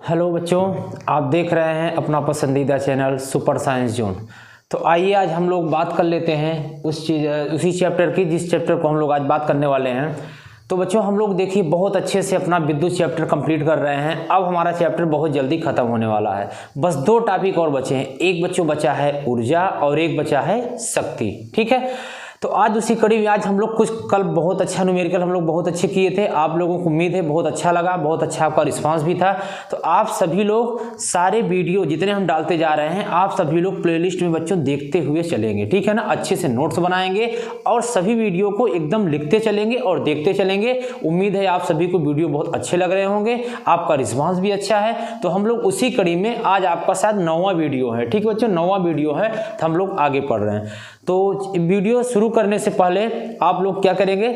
Hello बच्चों, आप देख रहे हैं अपना पसंदीदा चैनल सुपर साइंस जोन। तो आइए आज हम लोग बात कर लेते हैं उसी चैप्टर की जिस चैप्टर को हम लोग आज बात करने वाले हैं। तो बच्चों हम लोग देखिए बहुत अच्छे से अपना विद्युत चैप्टर कंप्लीट कर रहे हैं। अब हमारा चैप्टर बहुत जल्दी खत्म होने वाला है। बस 2 टॉपिक और बचे हैं। एक बच्चों बचा है ऊर्जा और एक बचा है शक्ति। ठीक है, तो आज उसी कड़ी में आज हम लोग कल बहुत अच्छा न्यूमेरिकल हम लोग बहुत अच्छे किए थे। आप लोगों को उम्मीद है बहुत अच्छा लगा, बहुत अच्छा आपका रिस्पांस भी था। तो आप सभी लोग सारे वीडियो जितने हम डालते जा रहे हैं आप सभी लोग प्लेलिस्ट में बच्चों देखते हुए चलेंगे। ठीक है ना, अच्छे से नोट्स बनाएंगे और सभी वीडियो को एकदम लिखते चलेंगे और देखते चलेंगे। उम्मीद है आप सभी को वीडियो बहुत अच्छे लग रहे होंगे, आपका रिस्पांस भी अच्छा है। तो हम लोग उसी कड़ी में आज आपका शायद 9वां वीडियो है। ठीक है बच्चों, 9वां वीडियो है तो हम लोग आगे पढ़ रहे हैं। तो वीडियो शुरू करने से पहले आप लोग क्या करेंगे,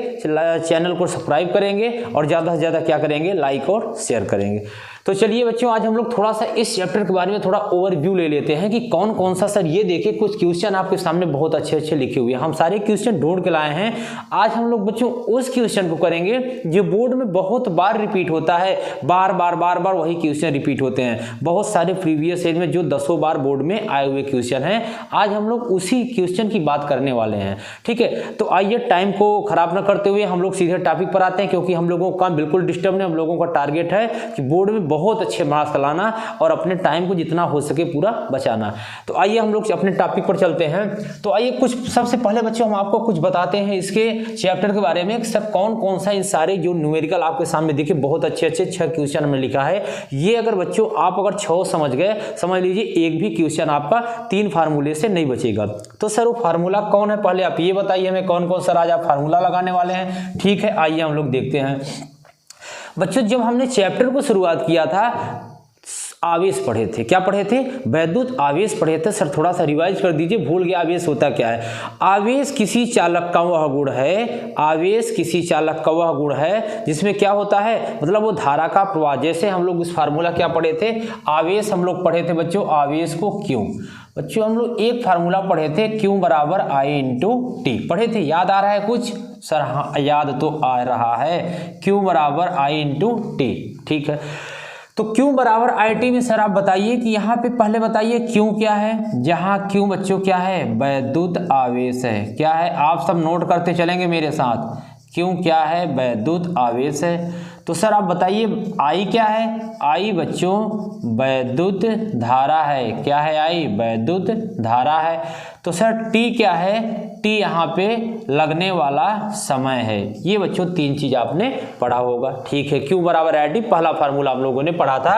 चैनल को सब्सक्राइब करेंगे और ज़्यादा से ज़्यादा क्या करेंगे, लाइक और शेयर करेंगे। तो चलिए बच्चों आज हम लोग थोड़ा सा इस चैप्टर के बारे में थोड़ा ओवरव्यू ले लेते हैं कि कौन कौन सा। सर ये देखिए कुछ क्वेश्चन आपके सामने बहुत अच्छे अच्छे लिखे हुए हैं। हम सारे क्वेश्चन ढूंढ के लाए हैं। आज हम लोग बच्चों उस क्वेश्चन को करेंगे जो बोर्ड में बहुत बार रिपीट होता है। बार बार वही क्वेश्चन रिपीट होते हैं। बहुत सारे प्रीवियस ईयर में जो 10 बार बोर्ड में आए हुए क्वेश्चन हैं, आज हम लोग उसी क्वेश्चन की बात करने वाले हैं। ठीक है, तो आइए टाइम को खराब न करते हुए हम लोग सीधे टॉपिक पर आते हैं, क्योंकि हम लोगों का बिल्कुल डिस्टर्ब नहीं। हम लोगों का टारगेट है कि बोर्ड में बहुत अच्छे मार्क्स लाना और अपने टाइम को जितना हो सके पूरा बचाना। तो आइए हम लोग अपने टॉपिक पर चलते हैं। तो आइए कुछ सबसे पहले बच्चों हम आपको कुछ बताते हैं इसके चैप्टर के बारे में। सर कौन कौन सा इन सारे जो न्यूमेरिकल आपके सामने देखिए बहुत अच्छे अच्छे 6 क्वेश्चन में लिखा है। ये अगर बच्चों आप अगर 6 समझ गए, समझ लीजिए एक भी क्वेश्चन आपका 3 फार्मूले से नहीं बचेगा। तो सर वो फार्मूला कौन है, पहले आप ये बताइए हमें कौन कौन सा आज आप फार्मूला लगाने वाले हैं। ठीक है, आइए हम लोग देखते हैं बच्चों। जब हमने चैप्टर को शुरुआत किया था आवेश पढ़े थे। क्या पढ़े थे? वैद्युत आवेश पढ़े थे। सर थोड़ा सा रिवाइज कर दीजिए, भूल गया आवेश होता क्या है। आवेश किसी चालक का वह गुण है, आवेश किसी चालक का वह गुण है जिसमें क्या होता है, मतलब वो धारा का प्रवाह। जैसे हम लोग इस फार्मूला क्या पढ़े थे, आवेश हम लोग पढ़े थे बच्चों, आवेश को क्यों। बच्चों हम लोग एक फार्मूला पढ़े थे, क्यू बराबर आई इंटू टी पढ़े थे। याद आ रहा है कुछ? सर हाँ याद तो आ रहा है, क्यू बराबर आई इंटू टी। ठीक है, तो क्यू बराबर आई टी में सर आप बताइए कि यहाँ पे पहले बताइए क्यू क्या है। जहाँ क्यू बच्चों क्या है, वैद्युत आवेश है। क्या है, आप सब नोट करते चलेंगे मेरे साथ। क्यू क्या है, वैद्युत आवेश है। तो सर आप बताइए आई क्या है। आई बच्चों वैद्युत धारा है। क्या है आई, वैद्युत धारा है। तो सर टी क्या है, टी यहाँ पे लगने वाला समय है। ये बच्चों 3 चीज आपने पढ़ा होगा। ठीक है, क्यू बराबर आई टी पहला फार्मूला हम लोगों ने पढ़ा था।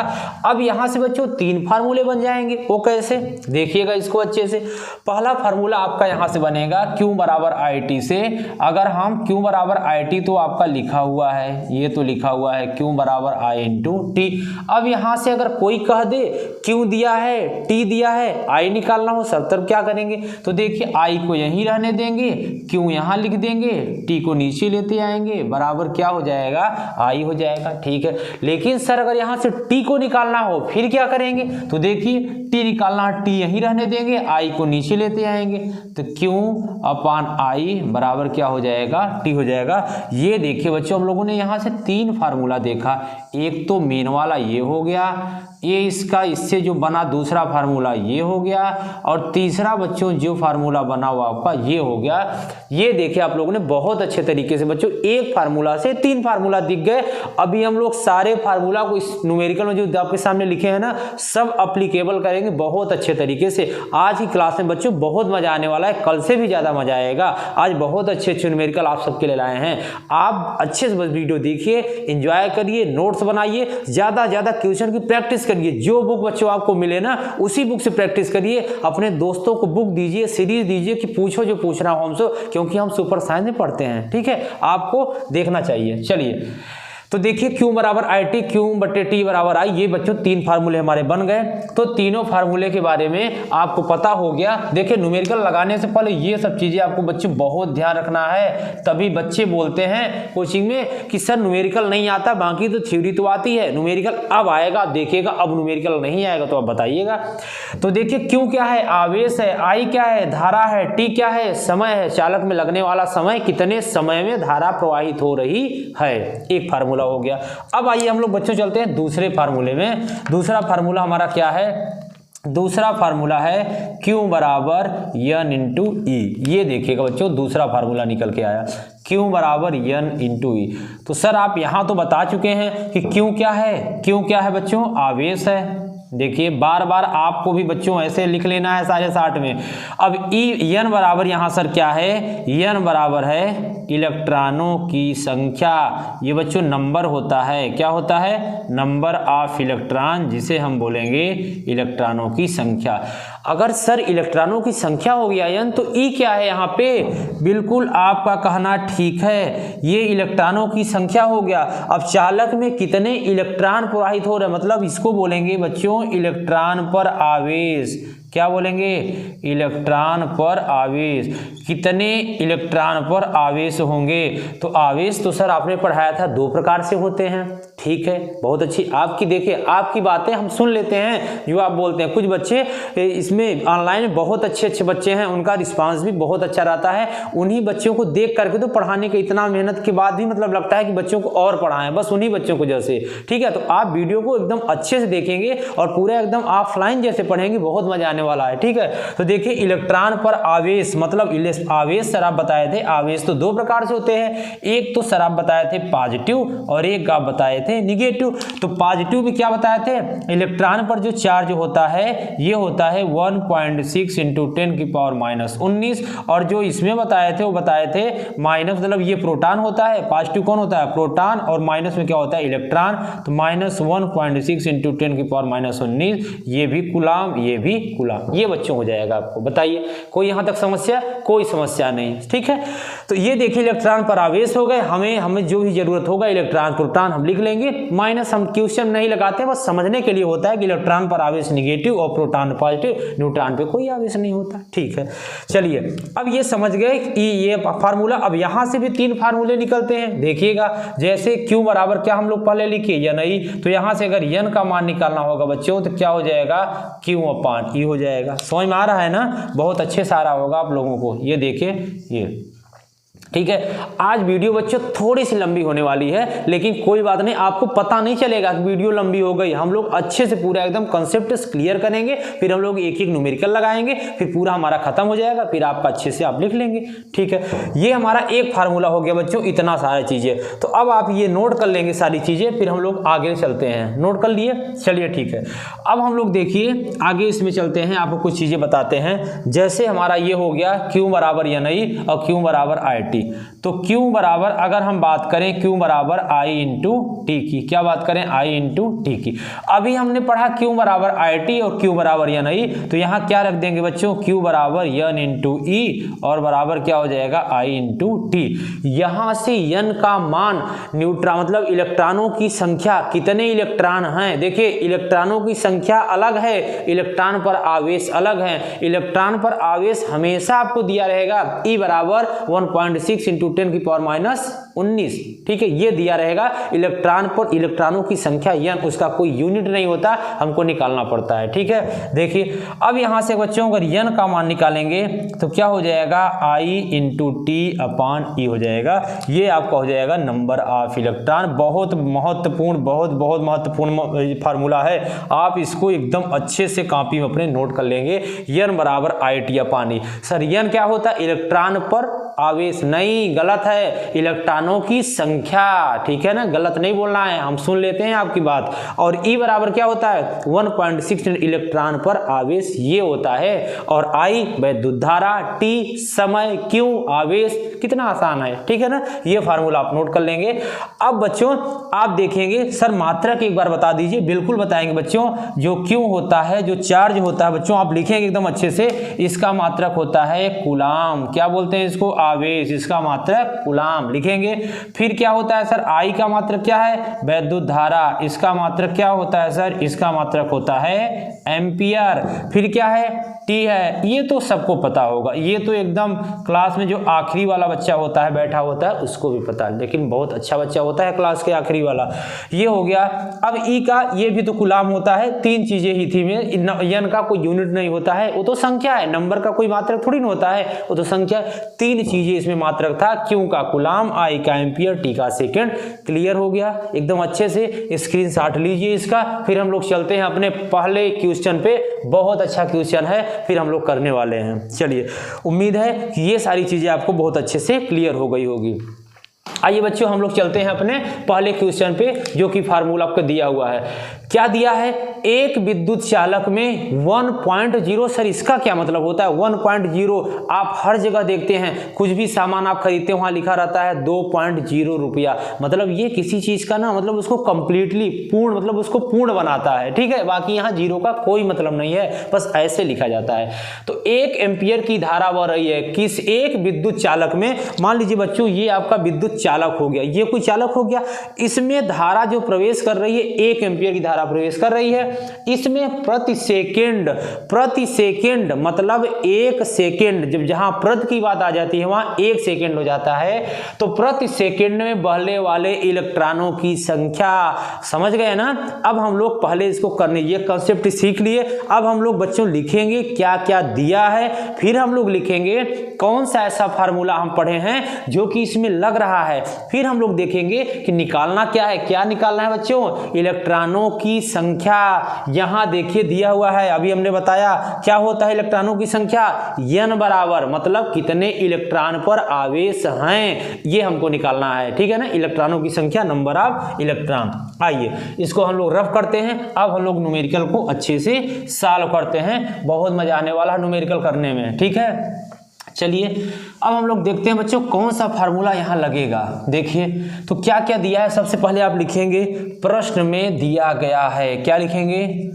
अब यहाँ से बच्चों 3 फार्मूले बन जाएंगे। वो कैसे, देखिएगा इसको अच्छे से। पहला फार्मूला आपका यहाँ से बनेगा क्यू बराबर आई टी से। अगर हम क्यू बराबर आई टी तो आपका लिखा हुआ है, ये तो लिखा हुआ है क्यू बराबर आई इंटू टी। अब यहाँ से अगर कोई कह दे क्यू दिया है, टी दिया है, आई निकालना हो सर, तब क्या करेंगे। तो देखिए आई को यहीं रहने देंगे, क्यू यहाँ लिख देंगे, टी को नीचे लेते आएंगे, बराबर क्या हो जाएगा, आई हो जाएगा। ठीक है, लेकिन सर अगर यहाँ से टी को निकालना हो फिर क्या करेंगे। तो देखिए टी निकालना, टी यहीं रहने देंगे, आई को नीचे लेते आएंगे, तो क्यू अपान आई बराबर क्या हो जाएगा, टी हो जाएगा। ये देखिए बच्चों हम लोगों ने यहाँ से 3 फार्मूला देखा। एक तो मेन वाला ये हो गया, ये इसका इससे जो बना दूसरा फार्मूला ये हो गया, और तीसरा बच्चों जो फार्मूला बना हुआ आपका ये हो गया। ये देखिए आप लोगों ने बहुत अच्छे तरीके से बच्चों एक फार्मूला से 3 फार्मूला दिख गए। अभी हम लोग सारे फार्मूला को इस न्यूमेरिकल में जो आपके सामने लिखे हैं ना सब अप्लीकेबल करेंगे बहुत अच्छे तरीके से। आज की क्लास में बच्चों बहुत मजा आने वाला है, कल से भी ज्यादा मजा आएगा। आज बहुत अच्छे अच्छे न्यूमेरिकल आप सबके लिए लाए हैं। आप अच्छे से बस वीडियो देखिए, एंजॉय करिए, नोट्स बनाइए, ज्यादा ज्यादा क्वेश्चन की प्रैक्टिस करिए। जो बुक बच्चों आपको मिले ना उसी बुक से प्रैक्टिस करिए। अपने दोस्तों को बुक दीजिए, सीरीज दीजिए कि पूछो जो पूछना हो हमसे, क्योंकि हम सुपर साइंस में पढ़ते हैं। ठीक है, आपको देखना चाहिए। चलिए तो देखिए क्यू बराबर आई टी, क्यू बटे टी बराबर आई, ये बच्चों 3 फार्मूले हमारे बन गए। तो तीनों फार्मूले के बारे में आपको पता हो गया। देखिए न्यूमेरिकल लगाने से पहले ये सब चीजें आपको बच्चों बहुत ध्यान रखना है। तभी बच्चे बोलते हैं कोचिंग में कि सर न्यूमेरिकल नहीं आता, बाकी तो थ्योरी तो आती है, न्यूमेरिकल अब आएगा, देखिएगा। अब न्यूमेरिकल नहीं आएगा तो आप बताइएगा। तो देखिए क्यू क्या है, आवेश है, आई क्या है, धारा है, टी क्या है, समय है, चालक में लगने वाला समय, कितने समय में धारा प्रवाहित हो रही है। एक फार्मूला फार्मूला हो गया। अब आइए हम लोग बच्चों चलते हैं दूसरे फार्मूले में। दूसरा फार्मूला हमारा क्या है? दूसरा फार्मूला है Q बराबर N इंटू ई। ये देखिएगा बच्चों दूसरा फार्मूला निकल के आया, Q बराबर N इंटू ई। तो सर आप यहां तो बता चुके हैं कि Q क्या है? Q क्या है बच्चों? आवेश है। देखिए बार बार आपको भी बच्चों ऐसे लिख लेना है सारे साठ में। अब N बराबर यहां सर क्या है? N बराबर है इलेक्ट्रॉनों की संख्या। ये बच्चों नंबर होता है, क्या होता है? नंबर ऑफ इलेक्ट्रॉन, जिसे हम बोलेंगे इलेक्ट्रॉनों की संख्या। अगर सर इलेक्ट्रॉनों की संख्या हो गया N, तो E क्या है यहाँ पे? बिल्कुल आपका कहना ठीक है, ये इलेक्ट्रॉनों की संख्या हो गया। अब चालक में कितने इलेक्ट्रॉन प्रवाहित हो रहे हैं, मतलब इसको बोलेंगे बच्चों इलेक्ट्रॉन पर आवेश। क्या बोलेंगे? इलेक्ट्रॉन पर आवेश। कितने इलेक्ट्रॉन पर आवेश होंगे? तो आवेश तो सर आपने पढ़ाया था दो प्रकार से होते हैं। ठीक है, बहुत अच्छी आपकी, देखिए आपकी बातें हम सुन लेते हैं जो आप बोलते हैं। कुछ बच्चे इसमें ऑनलाइन बहुत अच्छे बच्चे हैं, उनका रिस्पांस भी बहुत अच्छा रहता है। उन्हीं बच्चों को देख करके तो पढ़ाने के इतना मेहनत के बाद भी मतलब लगता है कि बच्चों को और पढ़ाएं, बस उन्हीं बच्चों को जैसे। ठीक है, तो आप वीडियो को एकदम अच्छे से देखेंगे और पूरा एकदम ऑफलाइन जैसे पढ़ेंगे, बहुत मजा आने वाला है। ठीक है, तो देखिए इलेक्ट्रॉन पर आवेश मतलब आवेश सर आप बताए थे, आवेश तो दो प्रकार से होते हैं। एक तो सर आप बताए थे पॉजिटिव और एक आप बताए थे निगेटिव। तो पॉजिटिव में क्या बताए थे? इलेक्ट्रॉन पर जो चार्ज होता है ये होता है 1.6 इंटू 10 की पावर -19। और जो इसमें बताए थे वो बताए थे माइनस, मतलब ये प्रोटॉन होता है। पॉजिटिव कौन होता है? प्रोटॉन। और माइनस में क्या होता है? इलेक्ट्रॉन। तो -1.6 इंटू 10 की पावर -19, ये भी कूलम, ये भी कूलम। ये बच्चों हो जाएगा आपको। बताइए कोई यहां तक समस्या? कोई समस्या नहीं। ठीक है, तो ये देखिए इलेक्ट्रॉन पर आवेश हो गए। हमें जो भी जरूरत होगा इलेक्ट्रॉन प्रोटॉन हम लिख लेंगे। माइनस हम क्वेश्चन नहीं लगाते, बस समझने के लिए होता है कि इलेक्ट्रॉन पर आवेश निगेटिव और प्रोटॉन पॉजिटिव, न्यूट्रॉन पे कोई आवेश नहीं होता। ठीक है, चलिए अब ये समझ गए कि ये फार्मूला। अब यहां से भी तीन फार्मूले निकलते हैं, देखिएगा। जैसे Q बराबर क्या हम लोग पहले लिखे या नहीं, तो यहां से अगर N का मान निकालना होगा बच्चों तो क्या हो जाएगा? Q अपान E हो जाएगा। समझ में आ रहा है ना? बहुत अच्छे से आ रहा होगा आप लोगों को। ये देखिए ये, ठीक है। आज वीडियो बच्चों थोड़ी सी लंबी होने वाली है, लेकिन कोई बात नहीं, आपको पता नहीं चलेगा कि वीडियो लंबी हो गई। हम लोग अच्छे से पूरा एकदम कॉन्सेप्ट क्लियर करेंगे, फिर हम लोग एक एक न्यूमेरिकल लगाएंगे, फिर पूरा हमारा खत्म हो जाएगा, फिर आपका अच्छे से आप लिख लेंगे। ठीक है, ये हमारा एक फार्मूला हो गया बच्चों, इतना सारी चीजें। तो अब आप ये नोट कर लेंगे सारी चीजें, फिर हम लोग आगे चलते हैं। नोट कर लिए? चलिए ठीक है, अब हम लोग देखिए आगे इसमें चलते हैं, आपको कुछ चीजें बताते हैं। जैसे हमारा ये हो गया Q बराबर Ni और Q बराबर IT। तो Q बराबर अगर हम बात करें Q बराबर I इंटू टी की, क्या बात करें? I इंटू टी की। अभी हमने पढ़ा Q बराबर IT और Q बराबर Ni, तो यहाँ क्या रख देंगे बच्चों? Q बराबर N इंटू ई और बराबर क्या हो जाएगा? I into T. यहाँ से N का मान न्यूट्रॉन मतलब इलेक्ट्रॉनों की संख्या, कितने इलेक्ट्रॉन हैं। देखिए इलेक्ट्रॉनों की संख्या अलग है, इलेक्ट्रॉन पर आवेश अलग है। इलेक्ट्रॉन पर आवेश हमेशा आपको दिया रहेगा E बराबर 1.6 इंटू 10 की पावर -19। ठीक है, ये दिया रहेगा। इलेक्ट्रॉन पर इलेक्ट्रॉनों की संख्या N, उसका कोई यूनिट नहीं होता, हमको निकालना पड़ता है। ठीक है, देखिए अब यहां से बच्चों अगर N का मान निकालेंगे तो क्या हो जाएगा? I इंटू टी अपान ई हो जाएगा। ये आपका हो जाएगा नंबर ऑफ इलेक्ट्रॉन। बहुत महत्वपूर्ण, बहुत महत्वपूर्ण फार्मूला है। आप इसको एकदम अच्छे से कॉपी में अपने नोट कर लेंगे। N बराबर IT upon E. Sir N क्या होता है? इलेक्ट्रॉन पर आवेश। नहीं, गलत है, इलेक्ट्रॉनों की संख्या। ठीक है ना, गलत नहीं बोलना है, हम सुन लेते हैं आपकी बात। और E बराबर क्या होता है? 1.6 इलेक्ट्रॉन पर आवेश, ये होता है। और I विद्युत धारा, T समय, Q आवेश। कितना आसान है। ठीक है ना, ये फार्मूला आप नोट कर लेंगे। अब बच्चों आप देखेंगे सर मात्रक एक बार बता दीजिए। बिल्कुल बताएंगे बच्चों। जो Q होता है, जो चार्ज होता है बच्चों, आप लिखेंगे एकदम अच्छे से। इसका मात्रक होता है कूलम। क्या बोलते हैं इसको? आवेश। इसका मात्रक कूलम लिखेंगे। फिर क्या होता है सर? I का मात्रक क्या है? विद्युत धारा। इसका मात्रक क्या होता है सर? इसका मात्रक होता है एम्पियर। फिर क्या है? टी है, ये तो सबको पता होगा, ये तो एकदम क्लास में जो आखिरी वाला बच्चा होता है बैठा होता है उसको भी पता है, लेकिन बहुत अच्छा बच्चा होता है क्लास के आखिरी वाला। ये हो गया। अब ई का, ये भी तो कूलाम होता है, तीन चीजें ही थी में, एन का कोई यूनिट नहीं होता है, वो तो संख्या है, नंबर का कोई मात्रक थोड़ी ना होता है, वो तो संख्या। तीन चीजें इसमें मात्रक था, क्यू का कूलाम, आई का एम्पियर, टी का सेकेंड। क्लियर हो गया एकदम अच्छे से, स्क्रीनशॉट लीजिए इसका। फिर हम लोग चलते हैं अपने पहले क्वेश्चन पे, बहुत अच्छा क्वेश्चन है, फिर हम लोग करने वाले हैं। चलिए, उम्मीद है कि ये सारी चीजें आपको बहुत अच्छे से क्लियर हो गई होगी। आइए बच्चों, हम लोग चलते हैं अपने पहले क्वेश्चन पे, जो कि फार्मूला आपको दिया हुआ है। क्या दिया है? एक विद्युत चालक में 1.0। सर इसका क्या मतलब होता है 1.0? आप हर जगह देखते हैं, कुछ भी सामान आप खरीदते हैं वहां लिखा रहता है 2.0 रुपया, मतलब ये किसी चीज का ना, मतलब उसको कंप्लीटली पूर्ण, मतलब उसको पूर्ण बनाता है, ठीक है। बाकी यहाँ जीरो का कोई मतलब नहीं है, बस ऐसे लिखा जाता है। तो 1 एम्पियर की धारा बह रही है किस एक विद्युत चालक में। मान लीजिए बच्चों, ये आपका विद्युत चालक हो गया, ये कोई चालक हो गया, इसमें धारा जो प्रवेश कर रही है 1 एम्पियर की धारा प्रवेश कर रही है। इसमें प्रति सेकेंड मतलब 1 सेकेंड, जब जहां प्रति की बात आ जाती है वहां 1 सेकेंड हो जाता है, तो प्रति सेकेंड में बहने वाले इलेक्ट्रॉनों की संख्या। समझ गए ना? अब हम लोग पहले इसको करने, ये कंसेप्ट सीख लिए। अब हम लोग बच्चों लिखेंगे क्या क्या दिया है, फिर हम लोग लिखेंगे कौन सा ऐसा फार्मूला हम पढ़े हैं जो कि इसमें लग रहा है, फिर हम लोग देखेंगे कि निकालना क्या है। क्या निकालना है बच्चों? इलेक्ट्रॉनों की संख्या। यहां देखिए दिया हुआ है, अभी हमने बताया क्या होता है इलेक्ट्रॉनों की संख्या, n बराबर मतलब कितने इलेक्ट्रॉन पर आवेश हैं, ये हमको निकालना है, ठीक है ना। इलेक्ट्रॉनों की संख्या, नंबर ऑफ इलेक्ट्रॉन। आइए इसको हम लोग रफ करते हैं। अब हम लोग न्यूमेरिकल को अच्छे से सॉल्व करते हैं, बहुत मजा आने वाला है न्यूमेरिकल करने में, ठीक है। चलिए अब हम लोग देखते हैं बच्चों कौन सा फार्मूला यहाँ लगेगा। देखिए तो क्या क्या दिया है, सबसे पहले आप लिखेंगे प्रश्न में दिया गया है। क्या लिखेंगे?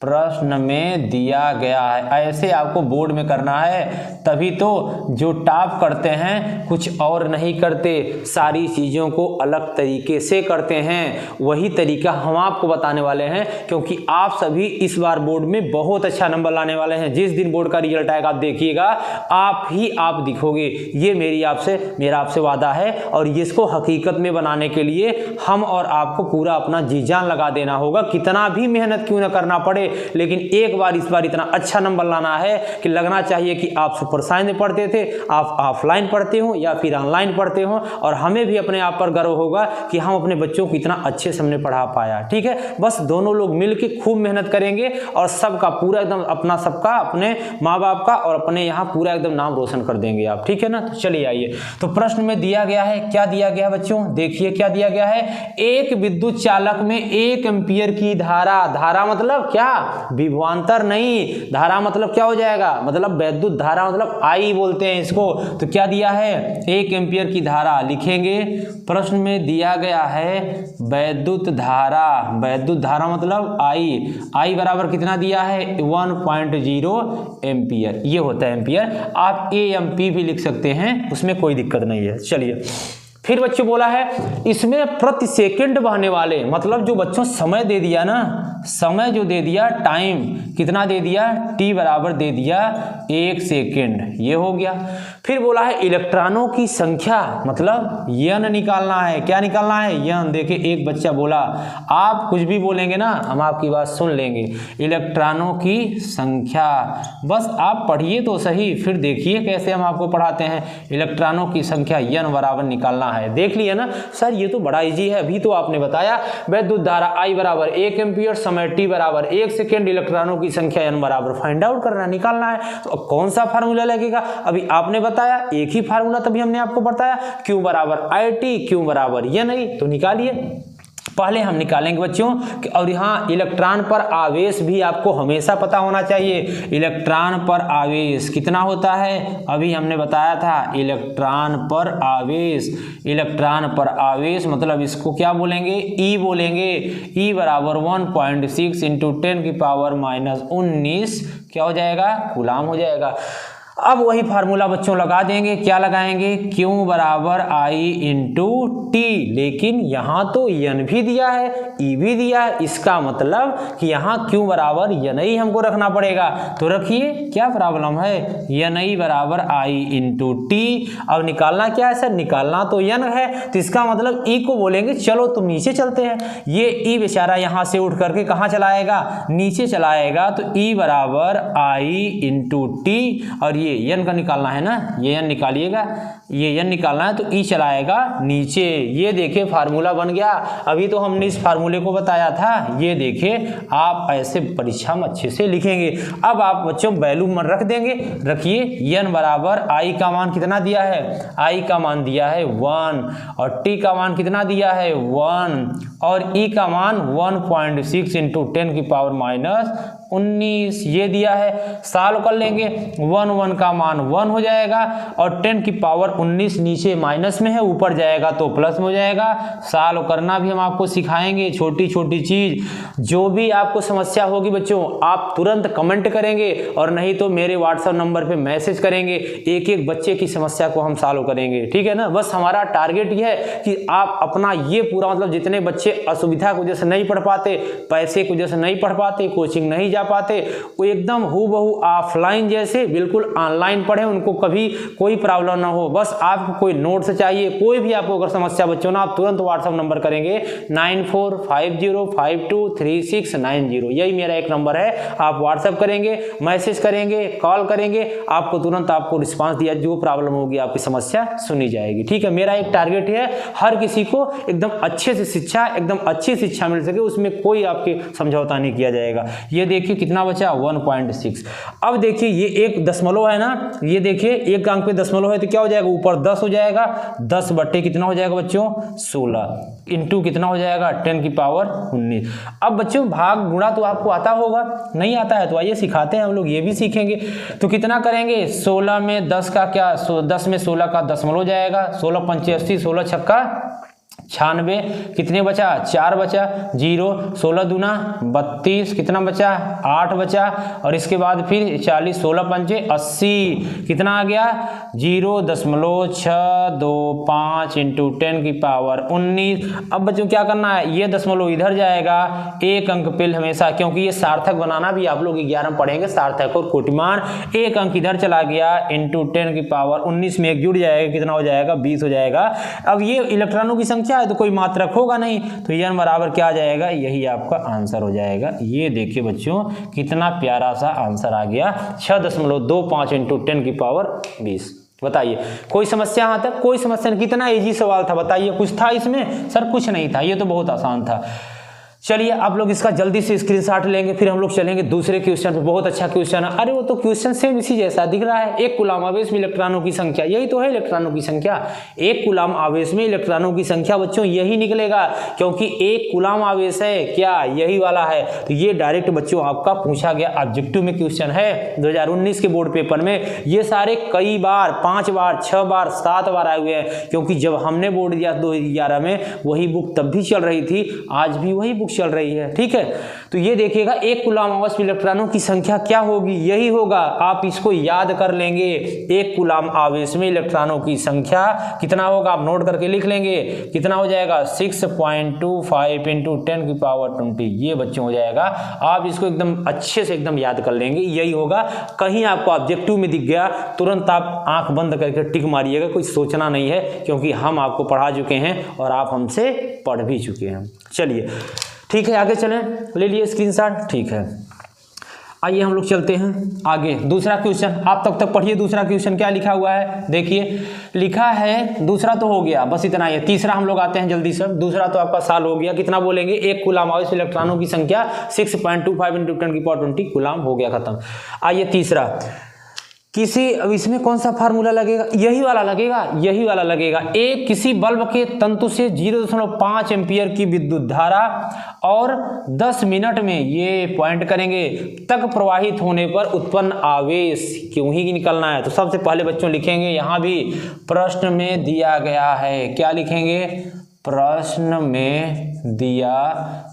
प्रश्न में दिया गया है। ऐसे आपको बोर्ड में करना है, तभी तो जो टॉप करते हैं कुछ और नहीं करते, सारी चीज़ों को अलग तरीके से करते हैं। वही तरीका हम आपको बताने वाले हैं, क्योंकि आप सभी इस बार बोर्ड में बहुत अच्छा नंबर लाने वाले हैं। जिस दिन बोर्ड का रिजल्ट आएगा आप देखिएगा, आप दिखोगे, ये मेरा आपसे वादा है। और इसको हकीकत में बनाने के लिए हम और आपको पूरा अपना जी जान लगा देना होगा, कितना भी मेहनत क्यों ना करना पड़े, लेकिन एक बार इस बार इतना अच्छा नंबर लाना है कि लगना चाहिए कि आप सुपर साइंस में पढ़ते थे, आप ऑफलाइन पढ़ते हो या फिर ऑनलाइन पढ़ते हो, और हमें भी अपने आप पर गर्व होगा कि हम अपने बच्चों को इतना अच्छे से हमने पढ़ा पाया, ठीक है। बस दोनों लोग मिलकर खूब मेहनत करेंगे और सबका पूरा एकदम अपना, सबका अपने माँ बाप का और अपने यहाँ पूरा एकदम नाम रोशन कर देंगे आप, ठीक है ना। तो चलिए आइए, तो प्रश्न में दिया गया है, क्या दिया गया बच्चों? देखिए क्या दिया गया है, एक विद्युत चालक में 1 एम्पियर की धारा मतलब क्या, विभवांतर नहीं, धारा मतलब क्या हो जाएगा, मतलब वैद्युत धारा, मतलब आई बोलते हैं इसको। तो क्या दिया है? 1 एम्पियर की धारा लिखेंगे। प्रश्न में दिया गया है वैद्युत धारा मतलब आई बराबर कितना दिया है? 1.0 एम्पियर, ये होता है एम्पियर। आप AMP भी लिख सकते हैं, उसमें कोई दिक्कत नहीं है। चलिए फिर बच्चों बोला है इसमें प्रति सेकंड बहने वाले, मतलब जो बच्चों समय दे दिया ना, समय जो दे दिया, टाइम कितना दे दिया, t बराबर दे दिया 1 सेकेंड, ये हो गया। फिर बोला है इलेक्ट्रॉनों की संख्या, मतलब n निकालना है। क्या निकालना है? n। देखिए एक बच्चा बोला, आप कुछ भी बोलेंगे ना हम आपकी बात सुन लेंगे। इलेक्ट्रॉनों की संख्या, बस आप पढ़िए तो सही, फिर देखिए कैसे हम आपको पढ़ाते हैं। इलेक्ट्रॉनों की संख्या n बराबर निकालना है। देख लिया ना सर, ये तो बड़ा इजी है, अभी तो आपने बताया। वैद्युत धारा I बराबर 1 एम्पियर, समय t बराबर 1 सेकेंड, इलेक्ट्रॉनों की संख्या n बराबर फाइंड आउट करना, निकालना है। तो कौन सा फार्मूला लगेगा? अभी आपने बताया एक ही फार्मूला, तभी हमने आपको बताया Q बराबर IT, Q बराबर n, तो निकालिए। पहले हम निकालेंगे बच्चों, और यहाँ इलेक्ट्रॉन पर आवेश भी आपको हमेशा पता होना चाहिए। इलेक्ट्रॉन पर आवेश कितना होता है, अभी हमने बताया था। इलेक्ट्रॉन पर आवेश मतलब इसको क्या बोलेंगे? E बोलेंगे। E बराबर 1.6 × 10⁻⁻⁹ क्या हो जाएगा? कूलाम हो जाएगा। अब वही फार्मूला बच्चों लगा देंगे, क्या लगाएंगे, Q बराबर I इंटू टी, लेकिन यहाँ तो N भी दिया है, E भी दिया है, इसका मतलब कि यहाँ Q बराबर NI हमको रखना पड़ेगा। तो रखिए, क्या प्रॉब्लम है, NI बराबर I इंटू टी। अब निकालना क्या है सर, निकालना तो N है, तो इसका मतलब E को बोलेंगे चलो तुम नीचे चलते हैं। ये E बेचारा यहाँ से उठ करके कहाँ चलाएगा, नीचे चलाएगा, तो E बराबर I इंटू टी, और ये N का निकालना है ना, ये N निकालिएगा, ये N निकालना है, तो E चलाएगा नीचे। ये देखिए फार्मूला बन गया। अभी तो हमने इस फार्मूले को बताया था, ये देखिए आप ऐसे परीक्षा में अच्छे से लिखेंगे। अब आप बच्चों वैल्यू मन रख देंगे, रखिए N बराबर I का मान कितना दिया है, I का मान दिया है 1, और T का मान कितना दिया है 1, और E का मान 1.6 इंटू 10 की पावर माइनस 19 ये दिया है। सॉल्व कर लेंगे, 1 का मान 1 हो जाएगा, और 10 की पावर 19 नीचे माइनस में है, ऊपर जाएगा तो प्लस में हो जाएगा। सॉल्व करना भी हम आपको सिखाएंगे, छोटी छोटी चीज। जो भी आपको समस्या होगी बच्चों, आप तुरंत कमेंट करेंगे, और नहीं तो मेरे व्हाट्सएप नंबर पे मैसेज करेंगे, एक एक बच्चे की समस्या को हम सॉल्व करेंगे, ठीक है ना। बस हमारा टारगेट ये है कि आप अपना ये पूरा मतलब जितने बच्चे असुविधा की वजह से नहीं पढ़ पाते, पैसे की वजह से नहीं पढ़ पाते, कोचिंग नहीं पाते, वो एकदम हूबहू ऑफलाइन जैसे बिल्कुल ऑनलाइन पढ़े, उनको कभी कोई प्रॉब्लम ना हो। बस आपको कोई नोट्स चाहिए, कोई भी आपको अगर समस्या बच्चों ना, आप तुरंत व्हाट्सएप नंबर करेंगे 9450523690, यही मेरा एक नंबर है। आप व्हाट्सएप करेंगे, मैसेज करेंगे, कॉल करेंगे, आपको तुरंत आपको रिस्पांस दिया, जो प्रॉब्लम होगी आपकी समस्या सुनी जाएगी, ठीक है। मेरा एक टारगेट है हर किसी को एकदम अच्छे से शिक्षा, एकदम अच्छी शिक्षा मिल सके, उसमें कोई आपके समझौता नहीं किया जाएगा। ये देखिए कितना बचा 1.6। अब देखिए ये एक दशमलव है ना, ये देखिए एक अंक पे दशमलव है तो क्या हो जाएगा, ऊपर 10 हो जाएगा, 10 बट्टे कितना हो जाएगा बच्चों 16, इंटू कितना हो जाएगा 10 की पावर 19। अब बच्चों भाग गुणा तो आपको आता होगा, नहीं आता है तो आइए सिखाते हैं हम लोग, ये भी सीखेंगे। तो कितना करेंगे, 16 में 10 का क्या, 10 में 16 का दशमलव जाएगा, 16 पंचे 80, 16 छक्का 96, कितने बचा 4 बचा, 0, 16 दूना 32, कितना बचा 8 बचा, और इसके बाद फिर 40, 16 पंचे 80, कितना आ गया 0.625 इंटू 10 की पावर 19। अब बच्चों क्या करना है, ये दशमलव इधर जाएगा, एक अंक पे हमेशा, क्योंकि ये सार्थक बनाना भी आप लोग 11 में पढ़ेंगे, सार्थक और कोटिमान। एक अंक इधर चला गया, इंटू 10 की पावर 19 में एक जुड़ जाएगा, कितना हो जाएगा 20 हो जाएगा। अब ये इलेक्ट्रॉनों की संख्या है तो कोई मात्रक होगा नहीं, तो n बराबर क्या आ जाएगा, यही आपका आंसर हो जाएगा। ये देखिए बच्चों कितना प्यारा सा आंसर आ गया, 6.25 इंटू 10 की पावर 20। बताइए कोई समस्या यहाँ तक, कोई समस्या नहीं, कितना इजी सवाल था बताइए, कुछ था इसमें सर, कुछ नहीं था, ये तो बहुत आसान था। चलिए आप लोग इसका जल्दी से स्क्रीनशॉट लेंगे, फिर हम लोग चलेंगे दूसरे क्वेश्चन पे। बहुत अच्छा क्वेश्चन है, अरे वो तो क्वेश्चन सेम इसी जैसा दिख रहा है। एक कूलाम आवेश में इलेक्ट्रॉनों की संख्या, यही तो है इलेक्ट्रॉनों की संख्या। एक कूलाम आवेश में इलेक्ट्रॉनों की संख्या बच्चों यही निकलेगा, क्योंकि एक कूलाम आवेश है क्या, यही वाला है। तो ये डायरेक्ट बच्चों आपका पूछा गया ऑब्जेक्टिव में क्वेश्चन है 2019 के बोर्ड पेपर में। ये सारे कई बार 5 बार 6 बार 7 बार आए हुए हैं, क्योंकि जब हमने बोर्ड दिया 2011 में वही बुक तब भी चल रही थी, आज भी वही बुक चल रही है, ठीक है। तो ये देखिएगा एक कूलाम आवेश में इलेक्ट्रॉनों की संख्या क्या होगी, यही होगा। आप इसको याद कर लेंगे, एक कूलाम आवेश में इलेक्ट्रॉनों की संख्या कितना होगा, आप नोट करके लिख लेंगे, कितना हो जाएगा 6.25 इंटू 10 की पावर 20, ये बच्चों हो जाएगा। आप इसको एकदम अच्छे से एकदम याद कर लेंगे, यही होगा। कहीं आपको ऑब्जेक्टिव में दिख गया तुरंत आप आंख बंद करके टिक मारिएगा, कोई सोचना नहीं है, क्योंकि हम आपको पढ़ा चुके हैं और आप हमसे पढ़ भी चुके हैं। चलिए ठीक है, आगे चलें, ले लिए स्क्रीनशॉट, ठीक है। आइए हम लोग चलते हैं आगे, दूसरा क्वेश्चन। आप तब तक पढ़िए, दूसरा क्वेश्चन क्या लिखा हुआ है देखिए। लिखा है, दूसरा तो हो गया, बस इतना ही है। तीसरा हम लोग आते हैं जल्दी से। दूसरा तो आपका साल हो गया, कितना बोलेंगे, एक कूलाम आवेश इलेक्ट्रॉनों की संख्या 6.25 इंटू 10 की पावर 20 कूलाम, हो गया खत्म। आइए तीसरा, किसी, अब इसमें कौन सा फार्मूला लगेगा, यही वाला लगेगा, यही वाला लगेगा। एक किसी बल्ब के तंतु से 0.5 एम्पियर की विद्युत धारा और 10 मिनट में, ये पॉइंट करेंगे, तक प्रवाहित होने पर उत्पन्न आवेश क्यों ही निकलना है। तो सबसे पहले बच्चों लिखेंगे, यहाँ भी प्रश्न में दिया गया है, क्या लिखेंगे, प्रश्न में दिया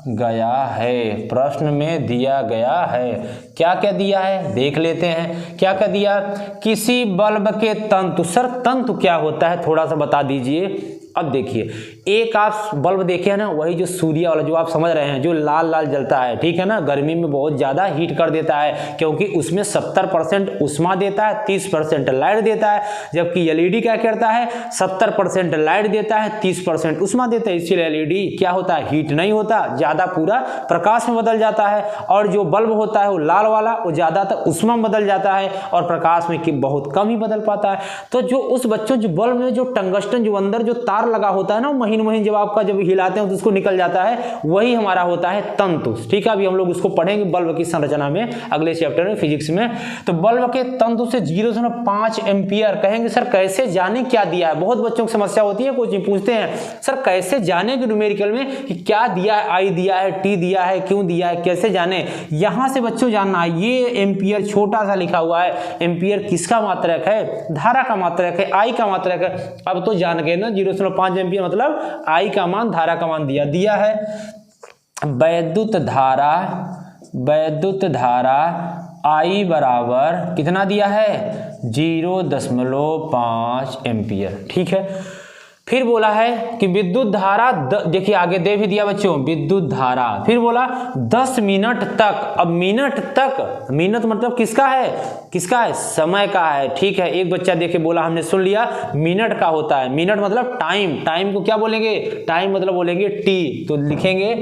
गया है, प्रश्न में दिया गया है। क्या क्या दिया है देख लेते हैं। क्या क्या दिया, किसी बल्ब के तंतु, सर तंतु क्या होता है थोड़ा सा बता दीजिए। अब देखिए, एक आप बल्ब देखे है ना, वही जो सूर्य वाला जो आप समझ रहे हैं, जो लाल लाल जलता है, ठीक है ना, गर्मी में बहुत ज़्यादा हीट कर देता है, क्योंकि उसमें 70% ऊष्मा देता है, 30% लाइट देता है। जबकि एलईडी क्या करता है, 70% लाइट देता है, 30% ऊष्मा देता है। इसलिए एलईडी क्या होता है, हीट नहीं होता, ज़्यादा पूरा प्रकाश में बदल जाता है। और जो बल्ब होता है वो लाल वाला, वो ज़्यादातर ऊष्मा में बदल जाता है और प्रकाश में कि बहुत कम ही बदल पाता है। तो जो उस बच्चों जो बल्ब में जो टंगस्टन जो अंदर जो तार लगा होता है ना, महीन महीन जब आपका जब हिलाते हैं तो उसको निकल जाता है, वही हमारा होता है तंतु। ठीक है, अभी हम लोग उसको पढ़ेंगे बल्ब की संरचना में अगले चैप्टर में फिजिक्स में। तो बल्ब के तंतु से 0.5 एम्पियर कहेंगे। सर कैसे जाने क्या दिया है, बहुत बच्चों की समस्या होती है, कोचिंग पूछते हैं सर कैसे जाने कि न्यूमेरिकल में कि क्या दिया है, आई दिया है, टी दिया है, क्यों दिया है, कैसे जाने। यहां से बच्चों जानना है, ये एम्पियर छोटा सा लिखा हुआ है, एम्पियर किसका मात्रक है, धारा का मात्रक है, आई का मात्रक है। अब तो जान गए ना, 0.5 एम्पियर मतलब आई का मान, धारा का मान दिया है। वैद्युत धारा आई बराबर कितना दिया है, 0.5 एम्पियर। ठीक है, फिर बोला है कि विद्युत धारा, देखिए आगे दे भी दिया बच्चों, विद्युत धारा, फिर बोला 10 मिनट तक। अब मिनट तक, मिनट मतलब किसका है, किसका है, समय का है। ठीक है, एक बच्चा देखे बोला, हमने सुन लिया मिनट का होता है, मिनट मतलब टाइम, टाइम को क्या बोलेंगे, टाइम मतलब बोलेंगे टी, तो लिखेंगे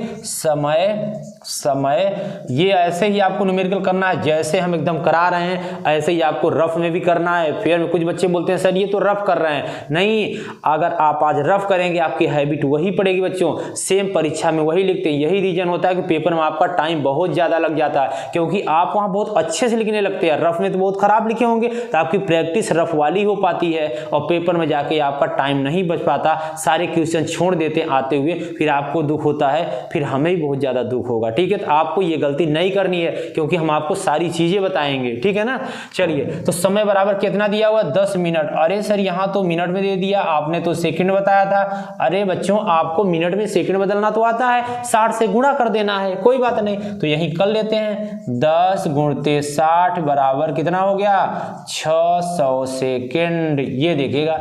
समय। ये ऐसे ही आपको न्यूमेरिकल करना है, जैसे हम एकदम करा रहे हैं ऐसे ही आपको रफ में भी करना है। फिर कुछ बच्चे बोलते हैं सर ये तो रफ कर रहे हैं, नहीं, अगर आप आज रफ करेंगे आपकी हैबिट वही पड़ेगी बच्चों, सेम परीक्षा में वही लिखते हैं। यही रीजन होता है कि पेपर में आपका टाइम बहुत ज्यादा लग जाता है, क्योंकि आप वहां बहुत अच्छे से लिखने लगते हैं, रफ में तो बहुत खराब लिखे होंगे, तो आपकी प्रैक्टिस रफ वाली हो पाती है और पेपर में जाके आपका टाइम नहीं बच पाता, सारे क्वेश्चन छोड़ देते आते हुए, फिर आपको दुख होता है, फिर हमें भी बहुत ज्यादा दुख होगा। ठीक है, तो आपको ये गलती नहीं करनी है, क्योंकि हम आपको सारी चीजें बताएंगे। ठीक है ना, चलिए, तो समय बराबर कितना दिया हुआ, 10 मिनट। अरे सर यहाँ तो मिनट में दे दिया, आपने तो सेकंड बताया था। अरे बच्चों आपको मिनट में सेकंड बदलना तो आता है, 60 से गुणा कर देना है, कोई बात नहीं, तो यही कर लेते हैं। 10 × 60 बराबर कितना हो गया, 600 सेकेंड। ये देखिएगा,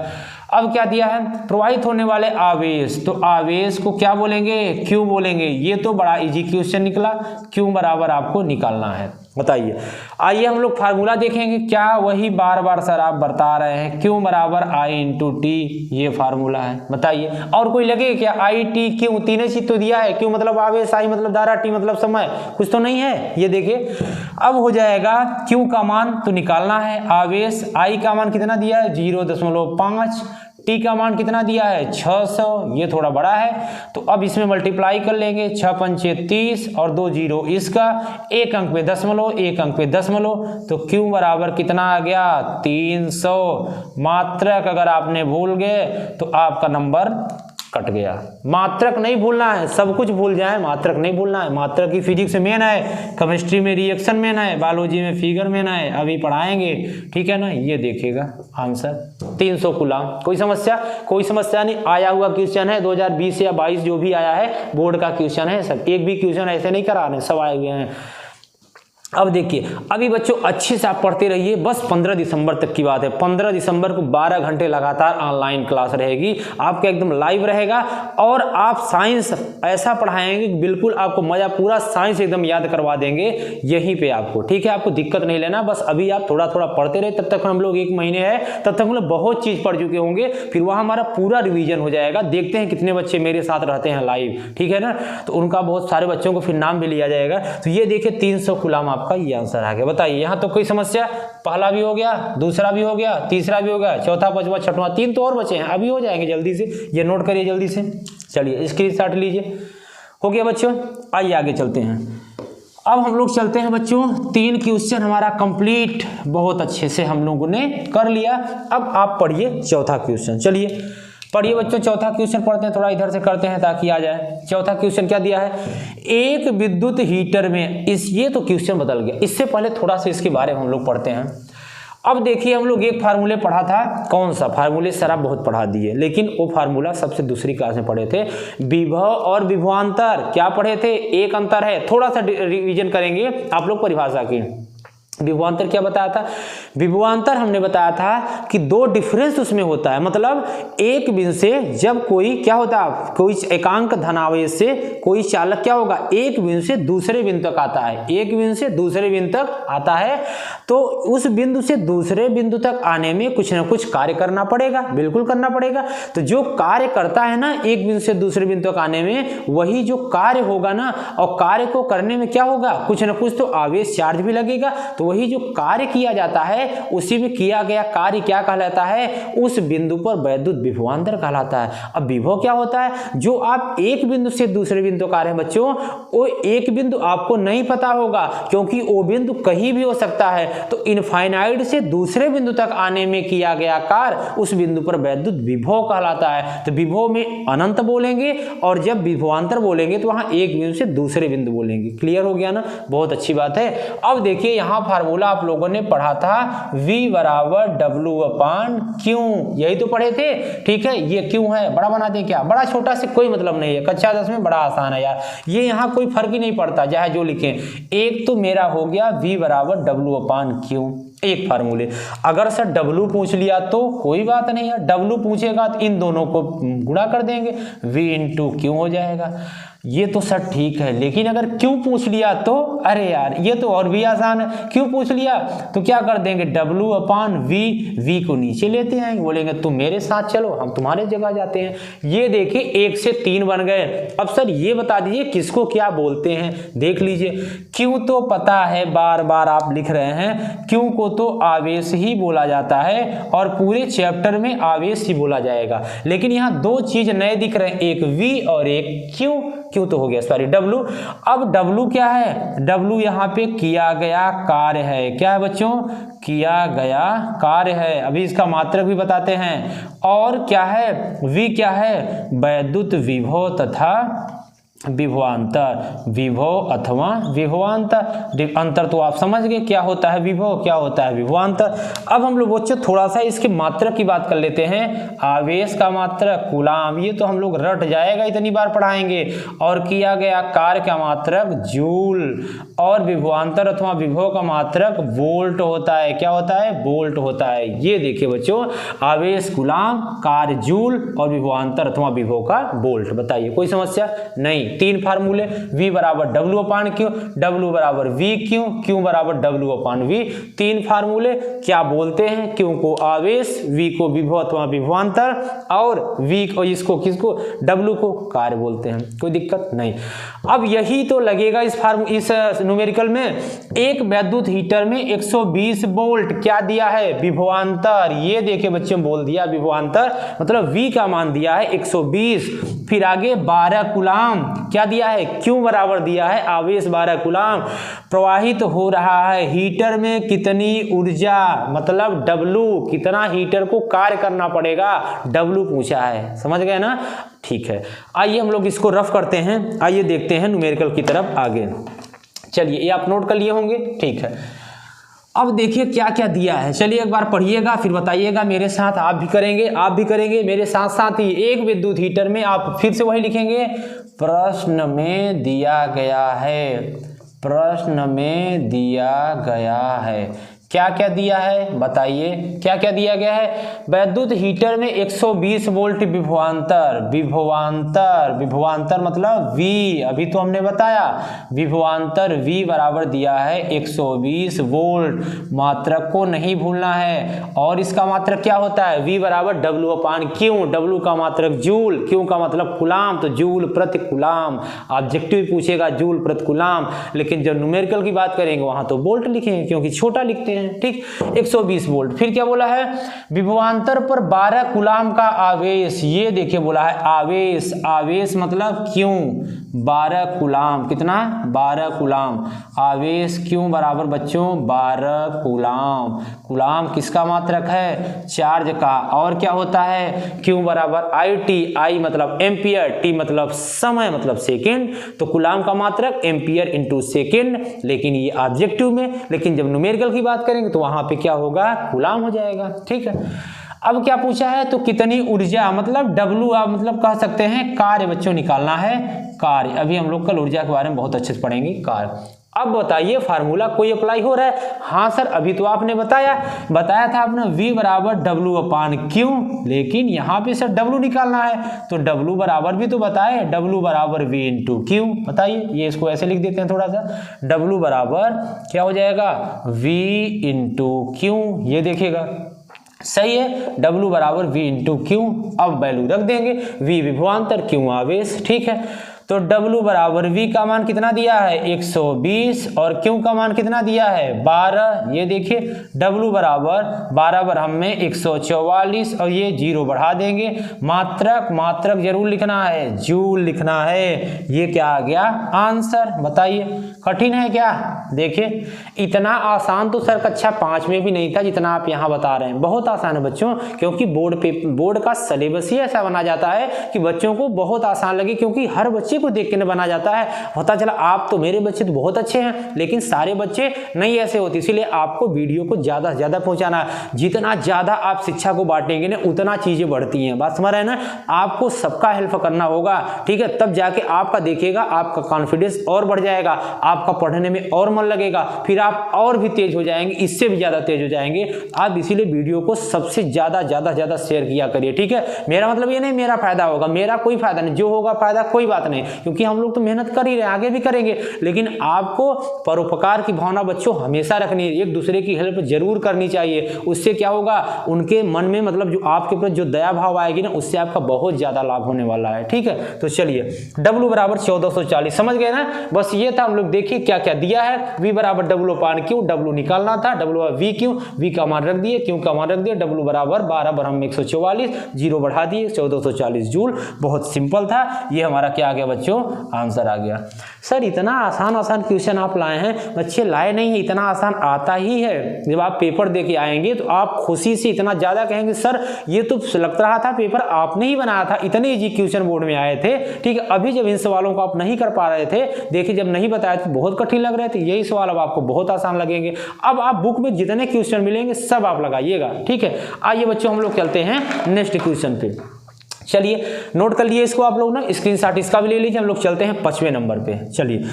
अब क्या दिया है, प्रवाहित होने वाले आवेश, तो आवेश को क्या बोलेंगे, क्यू बोलेंगे। ये तो बड़ा इजी क्वेश्चन निकला, क्यू बराबर आपको निकालना है, बताइए। आइए हम लोग फार्मूला देखेंगे, क्या वही बार बार सर आप बता रहे हैं, क्यू बराबर आई × टी, ये फार्मूला है, बताइए। और कोई लगे क्या, आई टी क्यू, तीनों चीज तो दिया है, क्यू मतलब आवेश, आई मतलब धारा, टी मतलब समय, कुछ तो नहीं है। ये देखिए, अब हो जाएगा क्यू का मान तो निकालना है, आवेश, आई का मान कितना दिया है 0.5, टी का मान कितना दिया है 600, ये थोड़ा बड़ा है, तो अब इसमें मल्टीप्लाई कर लेंगे, 6 × 5 = 30 और 2 0 इसका, एक अंक पे दशमलव, एक अंक पे दशमलव, तो क्यू बराबर कितना आ गया 300। मात्रक अगर आपने भूल गए तो आपका नंबर कट गया। मात्रक नहीं भूलना है, सब कुछ भूल जाए, मात्रक नहीं भूलना है। मात्रक की फिजिक्स में है, केमिस्ट्री में रिएक्शन में है, बायोलॉजी में फिगर में है, अभी पढ़ाएंगे। ठीक है ना, ये देखिएगा आंसर 300 कूलम। कोई समस्या, कोई समस्या नहीं, आया हुआ क्वेश्चन है 2020 या 22 जो भी आया है, बोर्ड का क्वेश्चन है सब, एक भी क्वेश्चन ऐसे नहीं करा रहे, सब आए हुए हैं। अब देखिए, अभी बच्चों अच्छे से आप पढ़ते रहिए, बस 15 दिसंबर तक की बात है। 15 दिसंबर को 12 घंटे लगातार ऑनलाइन क्लास रहेगी, आपका एकदम लाइव रहेगा, और आप साइंस ऐसा पढ़ाएंगे कि बिल्कुल आपको मजा, पूरा साइंस एकदम याद करवा देंगे यहीं पे आपको। ठीक है, आपको दिक्कत नहीं लेना, बस अभी आप थोड़ा थोड़ा पढ़ते रहे, तब तक हम लोग 1 महीने है, तब तक हम लोग बहुत चीज पढ़ चुके होंगे, फिर वहाँ हमारा पूरा रिवीजन हो जाएगा। देखते हैं कितने बच्चे मेरे साथ रहते हैं लाइव, ठीक है ना, तो उनका बहुत सारे बच्चों को फिर नाम भी लिया जाएगा। तो ये देखिए 300 कूलम आपका ये आंसर आ गया। बताइए, यहां तो कोई समस्या, पहला भी हो गया, दूसरा भी हो गया, तीसरा भी हो गया, चौथा, पांचवा, छठवां, 3 तो और बचे हैं, अभी हो जाएंगे जल्दी से, ये नोट करिए जल्दी से। चलिए स्क्रीनशॉट लीजिए, हो गया बच्चों। आइए आगे चलते हैं, अब हम लोग चलते हैं बच्चों, 3 क्वेश्चन हमारा कंप्लीट बहुत अच्छे से हम लोगों ने कर लिया। अब आप पढ़िए चौथा क्वेश्चन, चलिए पढ़िए बच्चों, चौथा क्वेश्चन पढ़ते हैं, थोड़ा इधर से करते हैं ताकि आ जाए। चौथा क्वेश्चन क्या दिया है, एक विद्युत हीटर में, ये तो क्वेश्चन बदल गया, इससे पहले थोड़ा सा इसके बारे में हम लोग पढ़ते हैं। अब देखिए हम लोग एक फार्मूले पढ़ा था, कौन सा फार्मूले सर आप बहुत पढ़ा दिए, लेकिन वो फार्मूला सबसे दूसरी क्लास में पढ़े थे, विभव और विभवांतर। क्या पढ़े थे? एक अंतर है, थोड़ा सा रिवीजन करेंगे आप लोग परिभाषा की। विभवांतर क्या बताया था? विभवांतर हमने बताया था कि दो डिफरेंस उसमें होता है, मतलब एक बिंदु से जब कोई क्या होता है, कोई एकांक धनावेश से कोई चालक क्या होगा, एक बिंदु से दूसरे बिंदु तक आता है, एक बिंदु से दूसरे बिंदु तक आता है, तो उस बिंदु से दूसरे बिंदु तक आने में कुछ ना कुछ कार्य करना पड़ेगा, बिल्कुल करना पड़ेगा। तो जो कार्य करता है ना एक बिंदु से दूसरे बिंदु तक आने में, वही जो कार्य होगा ना, और कार्य को करने में क्या होगा, कुछ ना कुछ तो आवेश चार्ज भी लगेगा। तो वही जो कार्य किया जाता है उसी में किया गया कार्य क्या कहलाता है, उस बिंदु पर वैद्युत विभवांतर कहलाता है। अब विभव क्या होता है, जो आप एक बिंदु से दूसरे बिंदु तक आ रहे हैं बच्चों, वो एक बिंदु आपको नहीं पता होगा, क्योंकि वो बिंदु कहीं भी हो सकता है। तो इनफाइनाइट से दूसरे बिंदु तक आने में किया गया कार्य उस बिंदु पर वैद्युत विभव कहलाता है। तो विभव में अनंत बोलेंगे, और जब विभवांतर बोलेंगे तो वहां एक बिंदु से दूसरे बिंदु बोलेंगे। क्लियर हो गया ना, बहुत अच्छी बात है। अब देखिए यहां फार्मूला आप लोगों ने पढ़ा था, V बराबर W/Q, यही तो पढ़े थे। ठीक है, ये क्यों है, बड़ा बना दे क्या, बड़ा छोटा से कोई मतलब नहीं है, कक्षा 10 में बड़ा आसान है यार, ये यहाँ कोई फर्क ही नहीं पड़ता चाहे जो लिखें। एक तो मेरा हो गया V बराबर W/Q, एक फार्मूले। अगर सर W पूछ लिया तो कोई बात नहीं है, W पूछेगा तो इन दोनों को गुणा कर देंगे, V × Q हो जाएगा। ये तो सर ठीक है, लेकिन अगर क्यों पूछ लिया तो, अरे यार ये तो और भी आसान है। क्यों पूछ लिया तो क्या कर देंगे, W/V, V को नीचे लेते हैं, बोलेंगे तुम मेरे साथ चलो, हम तुम्हारे जगह जाते हैं। ये देखिए 1 से 3 बन गए। अब सर ये बता दीजिए किसको क्या बोलते हैं, देख लीजिए। क्यों तो पता है, बार बार आप लिख रहे हैं, क्यों को तो आवेश ही बोला जाता है, और पूरे चैप्टर में आवेश ही बोला जाएगा। लेकिन यहाँ दो चीज नए दिख रहे हैं, एक V और एक क्यों। क्यों तो हो गया सॉरी W। अब W क्या है, W यहाँ पे किया गया कार्य है। क्या है बच्चों, किया गया कार्य है। अभी इसका मात्रक भी बताते हैं। और क्या है, V क्या है, वैद्युत विभव तथा विभवांतर, विभव अथवा विभवांतर। अंतर तो आप समझ गए, क्या होता है विभव, क्या होता है विभवांतर। अब हम लोग बच्चों थोड़ा सा इसके मात्रक की बात कर लेते हैं। आवेश का मात्रक कूलाम, ये तो हम लोग रट जाएगा, इतनी बार पढ़ाएंगे। और किया गया कार्य का मात्रक जूल, और विभवांतर अथवा विभव का मात्रक वोल्ट होता है। क्या होता है, वोल्ट होता है। ये देखिए बच्चों, आवेश कूलाम, कार्य जूल, और विभवांतर अथवा विभव का वोल्ट। बताइए कोई समस्या नहीं। 3 फार्मूले, V बराबर W/Q, W बराबर VQ, Q बराबर W/V। 3 फार्मूले। क्या बोलते हैं, Q को आवेश, V को विभव अथवा विभवांतर, और V को इसको किसको, W को कार्य बोलते हैं। कोई दिक्कत नहीं। अब यही तो लगेगा इस न्यूमेरिकल में। एक वैद्युत हीटर में 120 वोल्ट क्या दिया है, विभवांतर। ये देखिए बच्चों बोल दिया विभवांतर, मतलब V का मान दिया है 120। फिर आगे 12 कूलाम क्या दिया है, Q बराबर दिया है आवेश 12 कूलाम। प्रवाहित हो रहा है हीटर में कितनी ऊर्जा, मतलब W, कितना हीटर को कार्य करना पड़ेगा, W पूछा है। समझ गए ना, ठीक है। आइए हम लोग इसको रफ करते हैं। आइए देखते हैं न्यूमेरिकल की तरफ आगे। चलिए ये आप नोट कर लिए होंगे, ठीक है। अब देखिए क्या क्या दिया है, चलिए एक बार पढ़िएगा फिर बताइएगा मेरे साथ। आप भी करेंगे मेरे साथ साथ ही। एक विद्युत हीटर में, आप फिर से वही लिखेंगे, प्रश्न में दिया गया है, प्रश्न में दिया गया है। क्या क्या दिया है बताइए, क्या क्या दिया गया है। वैद्युत हीटर में 120 वोल्ट विभवांतर, विभवांतर मतलब V, अभी तो हमने बताया विभवांतर V बराबर दिया है 120 वोल्ट। मात्रक को नहीं भूलना है। और इसका मात्रक क्या होता है, V बराबर W/Q, W का मात्रक जूल, Q का मतलब कूलाम, तो जूल प्रति कूलाम। ऑब्जेक्टिव पूछेगा जूल प्रति कूलाम, लेकिन जब न्यूमेरिकल की बात करेंगे वहां तो वोल्ट लिखेंगे क्योंकि छोटा लिखते हैं। ठीक, 120 वोल्ट। फिर क्या बोला है, विभवांतर पर 12 कूलाम का आवेश। ये देखिए बोला है आवेश, आवेश मतलब क्यों, 12 कूलाम। कितना, 12 कूलाम। आवेश क्यों बराबर बच्चों 12 कूलाम। कूलाम किसका मात्रक है, चार्ज का। और क्या होता है, क्यों बराबर IT, I मतलब एम्पियर, T मतलब समय मतलब सेकेंड, तो कूलाम का मात्रक एम्पियर इंटू सेकेंड। लेकिन ये ऑब्जेक्टिव में, लेकिन जब न्यूमेरिकल की बात करेंगे तो वहां पे क्या होगा, कूलाम हो जाएगा। ठीक है, अब क्या पूछा है, तो कितनी ऊर्जा, मतलब डब्लू, आप मतलब कह सकते हैं कार्य बच्चों निकालना है, कार्य। अभी हम लोग कल ऊर्जा के बारे में बहुत अच्छे से पढ़ेंगे, कार्य। अब बताइए फार्मूला कोई अप्लाई हो रहा है? हाँ सर, अभी तो आपने बताया था आपने V बराबर W अपान Q, लेकिन यहाँ पे सर W निकालना है तो W बराबर भी तो बताए, W बराबर V इंटू Q। बताइए, ये इसको ऐसे लिख देते हैं थोड़ा सा, W बराबर क्या हो जाएगा, V इंटू Q। ये देखिएगा सही है, W बराबर V इंटू Q। अब वैल्यू रख देंगे, V विभवांतर, Q आवेश। ठीक है, तो W बराबर V का मान कितना दिया है 120 और Q का मान कितना दिया है 12। ये देखिए W बराबर 12 पर हमें 144 और ये 0 बढ़ा देंगे, मात्रक जरूर लिखना है, जूल लिखना है। ये क्या आ गया आंसर, बताइए कठिन है क्या? देखिए इतना आसान तो सर कक्षा 5 में भी नहीं था जितना आप यहाँ बता रहे हैं। बहुत आसान है बच्चों, क्योंकि बोर्ड का सिलेबस ही ऐसा बना जाता है कि बच्चों को बहुत आसान लगे, क्योंकि हर बच्चे को देख के बना जाता है। पता चला आप तो, मेरे बच्चे तो बहुत अच्छे हैं, लेकिन सारे बच्चे नहीं ऐसे होते। इसीलिए आपको वीडियो को ज्यादा से ज्यादा पहुंचाना है। जितना ज्यादा आप शिक्षा को बांटेंगे ना, उतना चीजें बढ़ती हैं। बात समझ रहे हैं ना? आपको सबका हेल्प करना होगा। ठीक है, तब जाके आपका देखिएगा, आपका कॉन्फिडेंस और बढ़ जाएगा, आपका पढ़ने में और मन लगेगा, फिर आप और भी तेज हो जाएंगे, इससे भी ज्यादा तेज हो जाएंगे आप। इसीलिए वीडियो को सबसे ज्यादा शेयर किया करिए। ठीक है, मेरा मतलब ये नहीं मेरा फायदा होगा, मेरा कोई फायदा नहीं, जो होगा फायदा कोई बात नहीं, क्योंकि हम लोग तो मेहनत कर ही रहे हैं, आगे भी करेंगे। लेकिन आपको परोपकार की भावना बच्चों हमेशा रखनी है, एक दूसरे की हेल्प जरूर करनी चाहिए। उससे क्या होगा, उनके मन में मतलब जो आपके प्रति जो दया भाव आएगी ना, उससे आपका बहुत ज्यादा लाभ होने वाला है। ठीक है, तो चलिए W बराबर 1440 समझ गए ना? बस ये था। हम लोग देखिए क्या क्या दिया है, V बराबर W अपान Q, W निकालना था, W V Q, V का मान रख दिए, Q का मान रख दिया, W बराबर 12 पर हम 144, 0 बढ़ा दिए, 1440 जूल। बहुत सिंपल था। ये हमारा क्या आ गया बच्चों, आंसर आ गया। सर इतना आसान क्वेश्चन आप लाए हैं, बच्चे लाए नहीं है, इतना आसान आता ही है। जब आप पेपर दे के आएंगे तो आप खुशी से इतना ज्यादा कहेंगे सर ये तो लग रहा था पेपर आपने ही बनाया था, इतने इजी क्वेश्चन बोर्ड में आए थे। ठीक है, अभी जब इन सवालों को आप नहीं कर पा रहे थे, देखिए जब नहीं बताया तो बहुत कठिन लग रहे थे, यही सवाल अब आपको बहुत आसान लगेंगे। अब आप बुक में जितने क्वेश्चन मिलेंगे सब आप लगाइएगा। ठीक है, आइए बच्चों हम लोग चलते हैं नेक्स्ट क्वेश्चन पे। चलिए नोट कर लिए इसको आप लोग ना, स्क्रीनशॉट इसका भी ले लीजिए। हम लोग चलते हैं 5वें नंबर पे। चलिए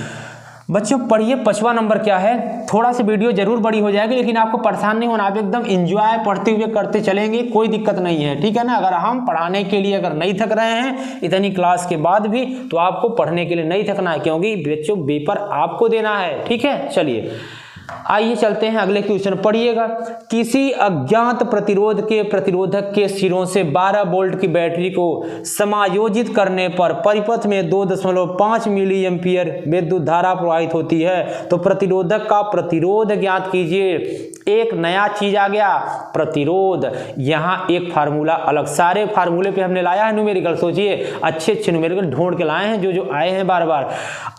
बच्चों पढ़िए 5वां नंबर क्या है। थोड़ा सा वीडियो जरूर बड़ी हो जाएगी, लेकिन आपको परेशान नहीं होना, आप एकदम एंजॉय पढ़ते हुए करते चलेंगे, कोई दिक्कत नहीं है। ठीक है ना? अगर हम पढ़ाने के लिए अगर नहीं थक रहे हैं इतनी क्लास के बाद भी, तो आपको पढ़ने के लिए नहीं थकना है, क्योंकि बच्चों पेपर आपको देना है। ठीक है, चलिए आइए चलते हैं अगले क्वेश्चन पढ़िएगा। किसी अज्ञात प्रतिरोध के प्रतिरोधक के सिरों से 12 वोल्ट की बैटरी को समायोजित करने पर परिपथ में 2.5 मिली एम्पियर विद्युत धारा प्रवाहित होती है, तो प्रतिरोधक का प्रतिरोध ज्ञात कीजिए। एक नया चीज आ गया, प्रतिरोध। यहाँ एक फार्मूला अलग, सारे फार्मूले पे हमने लाया है न्यूमेरिकल। सोचिए अच्छे न्यूमेरिकल ढूंढ के लाए हैं, जो आए हैं बार बार।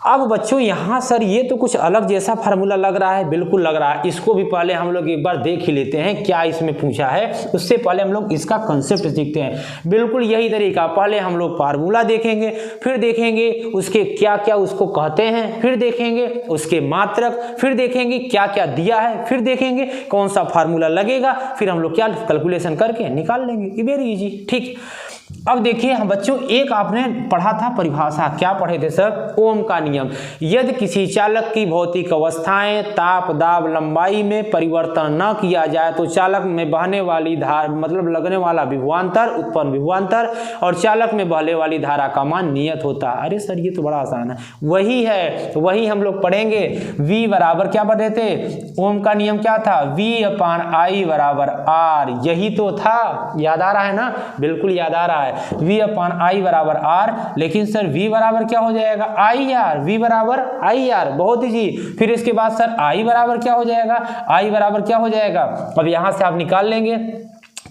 अब बच्चों यहाँ सर ये तो कुछ अलग जैसा फार्मूला लग रहा है, बिल्कुल लग रहा है। इसको भी पहले हम लोग एक बार देख ही लेते हैं क्या इसमें पूछा है, उससे पहले हम लोग इसका कंसेप्ट सीखते हैं। बिल्कुल यही तरीका, पहले हम लोग फार्मूला देखेंगे, फिर देखेंगे उसके क्या क्या उसको कहते हैं, फिर देखेंगे उसके मात्रक, फिर देखेंगे क्या क्या दिया है, फिर देखेंगे कौन सा फार्मूला लगेगा, फिर हम लोग क्या कैलकुलेशन करके निकाल लेंगे। Very easy. ठीक, अब देखिए हम बच्चों, एक आपने पढ़ा था परिभाषा, क्या पढ़े थे सर? ओम का नियम। यदि किसी चालक की भौतिक अवस्थाएं ताप दाब लंबाई में परिवर्तन न किया जाए तो चालक में बहने वाली धारा मतलब लगने वाला विभवांतर, उत्पन्न विभवांतर और चालक में बहने वाली धारा का मान नियत होता है। अरे सर ये तो बड़ा आसान है, वही है, वही हम लोग पढ़ेंगे। V बराबर क्या पढ़े थे? ओम का नियम क्या था? V अपान I बराबर R। यही तो था, याद आ रहा है ना? बिल्कुल याद आ रहा है। V अपान I बराबर R। लेकिन सर V बराबर क्या हो जाएगा? IR। V बराबर IR, बहुत इजी। फिर इसके बाद सर I बराबर क्या हो जाएगा? I बराबर क्या हो जाएगा? अब यहां से आप निकाल लेंगे,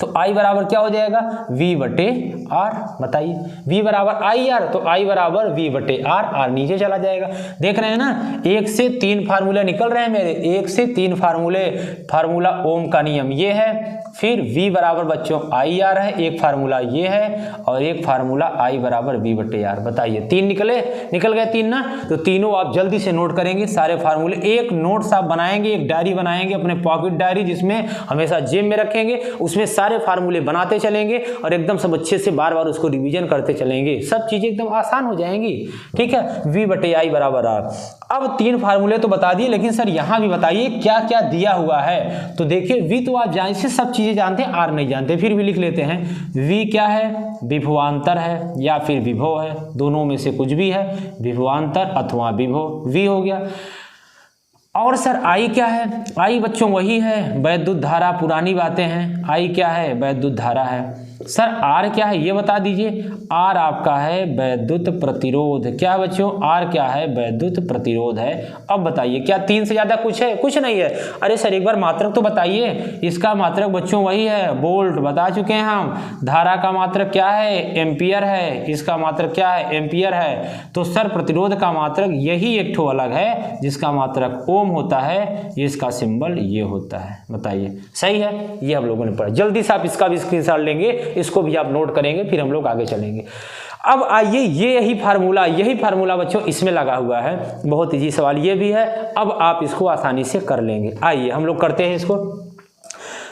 तो आई बराबर क्या हो जाएगा, वी बटे आर। बताइए वी बराबर आई आर, तो आई बराबर वी बटे आर, आर नीचे चला जाएगा। देख रहे हैं ना, 1 से 3 फार्मूले निकल रहे हैं मेरे, 1 से 3 फार्मूले। फार्मूला ओम का नियम ये है, फिर v बराबर बच्चों आई आर है, एक फार्मूला ये है और एक फार्मूला आई बराबर v बटे आर। बताइए 3 निकल गए 3 ना, तो तीनों आप जल्दी से नोट करेंगे सारे फार्मूले। एक नोट्स आप बनाएंगे, एक डायरी बनाएंगे, अपने पॉकेट डायरी जिसमें हमेशा जेब में रखेंगे, उसमें सारे फार्मूले बनाते चलेंगे और एकदम सब अच्छे से बार बार उसको रिवीजन करते चलेंगे, सब चीजें एकदम आसान हो जाएंगी। ठीक है, v बटे आई बराबर आर। अब 3 फार्मूले तो बता दिए, लेकिन सर यहां भी बताइए क्या क्या दिया हुआ है। तो देखिए v तो आप जान से सब चीजें जानते हैं, आर नहीं जानते, फिर भी लिख लेते हैं। v क्या है, विभवांतर है या फिर विभव है, दोनों में से कुछ भी है, विभवांतर अथवा विभव, v हो गया। और सर आई क्या है, आई बच्चों वही है वैद्युत धारा, पुरानी बातें हैं। आई क्या है, वैद्युत धारा है। सर आर क्या है ये बता दीजिए। आर आपका है वैद्युत प्रतिरोध। क्या बच्चों, आर क्या है, वैद्युत प्रतिरोध है। अब बताइए क्या 3 से ज्यादा कुछ है, कुछ नहीं है। अरे सर एक बार मात्रक तो बताइए। इसका मात्रक बच्चों वही है, वोल्ट, बता चुके हैं हम। धारा का मात्रक क्या है, एम्पियर है। इसका मात्रक क्या है, एम्पियर है। तो सर प्रतिरोध का मात्रक यही एक ठो अलग है, जिसका मात्रक ओम होता है, इसका सिंबल ये होता है। बताइए सही है, ये हम लोगों ने पढ़ा। जल्दी से आप इसका भी स्क्रीनशॉट लेंगे, इसको भी आप नोट करेंगे, फिर हम लोग आगे चलेंगे। अब आइए, ये यही फार्मूला बच्चों इसमें लगा हुआ है। बहुत इजी सवाल ये भी है, अब आप इसको आसानी से कर लेंगे। आइए हम लोग करते हैं इसको।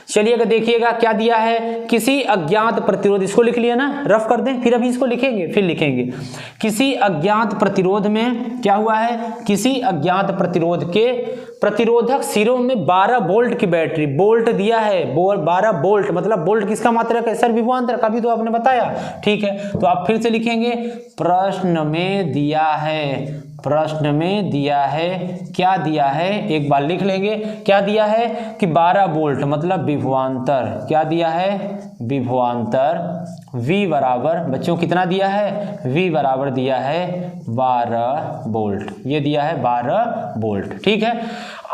चलिएगा देखिएगा क्या दिया है, किसी अज्ञात प्रतिरोध, इसको लिख लिया ना, रफ कर दें, फिर अभी इसको लिखेंगे, फिर लिखेंगे। किसी अज्ञात प्रतिरोध में क्या हुआ है, किसी अज्ञात प्रतिरोध के प्रतिरोधक सिरों में 12 वोल्ट की बैटरी, बोल्ट दिया है 12 वोल्ट, मतलब वोल्ट किसका मात्रक है सर, विभवांतर का भी तो आपने बताया। ठीक है, तो आप फिर से लिखेंगे, प्रश्न में दिया है, प्रश्न में दिया है, क्या दिया है एक बार लिख लेंगे। क्या दिया है कि 12 वोल्ट मतलब विभवांतर, क्या दिया है, विभवांतर। V बराबर बच्चों कितना दिया है, V बराबर दिया है 12 वोल्ट, ये दिया है 12 वोल्ट। ठीक है,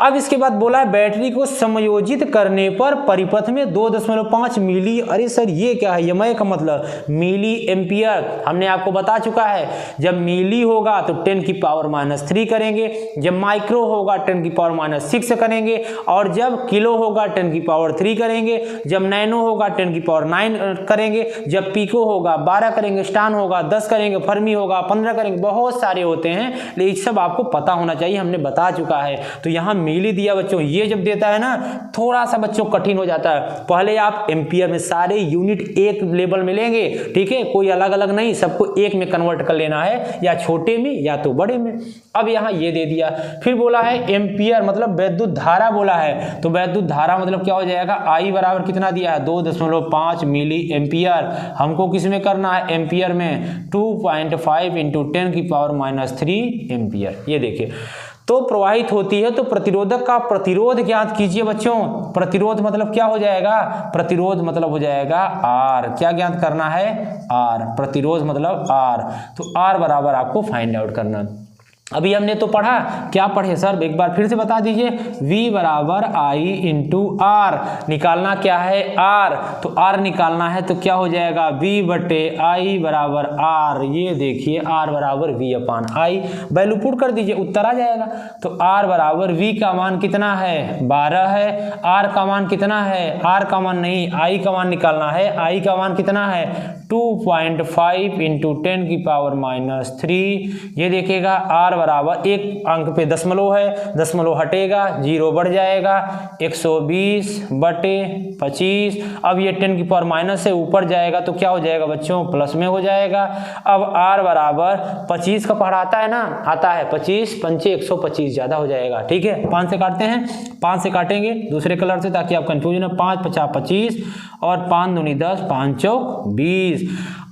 अब इसके बाद बोला है बैटरी को समायोजित करने पर परिपथ में 2.5 मिली, अरे सर ये क्या है, यमय का मतलब मिली एम्पियर। हमने आपको बता चुका है, जब मिली होगा तो 10 की पावर -3 करेंगे, जब माइक्रो होगा 10 की पावर -6 करेंगे, और जब किलो होगा 10 की पावर 3 करेंगे, जब नैनो होगा 10 की पावर 9 करेंगे, जब पिको होगा 12 करेंगे, स्टान होगा 10 करेंगे, फर्मी होगा 15 करेंगे, बहुत सारे होते हैं, लेकिन सब आपको पता होना चाहिए, हमने बता चुका है। तो यहाँ मिली दिया बच्चों, ये जब देता है ना थोड़ा सा बच्चों कठिन हो जाता है। पहले आप एम्पियर में सारे यूनिट एक लेवल में लेंगे, ठीक है, कोई अलग अलग नहीं, सबको एक में कन्वर्ट कर लेना है, या छोटे में या तो बड़े में। अब यहाँ ये दे दिया, फिर बोला है एम्पियर मतलब वैद्युत धारा बोला है, तो वैद्युत धारा मतलब क्या हो जाएगा, आई बराबर कितना दिया है 2.5 मिली एम्पियर। हमको किस में करना है, एम्पियर में 2.5 इंटू 10 की पावर -3 एम्पियर। ये देखिए तो प्रवाहित होती है, तो प्रतिरोधक का प्रतिरोध ज्ञात कीजिए बच्चों। प्रतिरोध मतलब क्या हो जाएगा, प्रतिरोध मतलब हो जाएगा आर। क्या ज्ञात करना है, आर। प्रतिरोध मतलब आर, तो आर बराबर आपको फाइंड आउट करना। अभी हमने तो पढ़ा, क्या पढ़े सर एक बार फिर से बता दीजिए। V बराबर आई इंटू आर, निकालना क्या है आर, तो आर निकालना है तो क्या हो जाएगा V बटे आई बराबर आर। ये देखिए आर बराबर V अपान आई, वैल्यू पुट कर दीजिए, उत्तर आ जाएगा। तो आर बराबर V का मान कितना है 12 है, आर का मान कितना है, आर का मान नहीं आई का मान निकालना है, आई का मान कितना है 2.5 इंटू 10 की पावर -3। ये देखिएगा आर बराबर एक अंक पे दशमलव है, दशमलव हटेगा 0 बढ़ जाएगा 120 बटे 25। अब ये 10 की पावर माइनस से ऊपर जाएगा तो क्या हो जाएगा बच्चों, प्लस में हो जाएगा। अब आर बराबर 25 का पढ़ाता है ना, आता है 25 पंचे 125 ज्यादा हो जाएगा। ठीक है, 5 से काटते हैं, 5 से काटेंगे दूसरे कलर से ताकि आप कंफ्यूजन है। 5 × 5 = 25 और 5 दूनी 10, 5 चौक 20।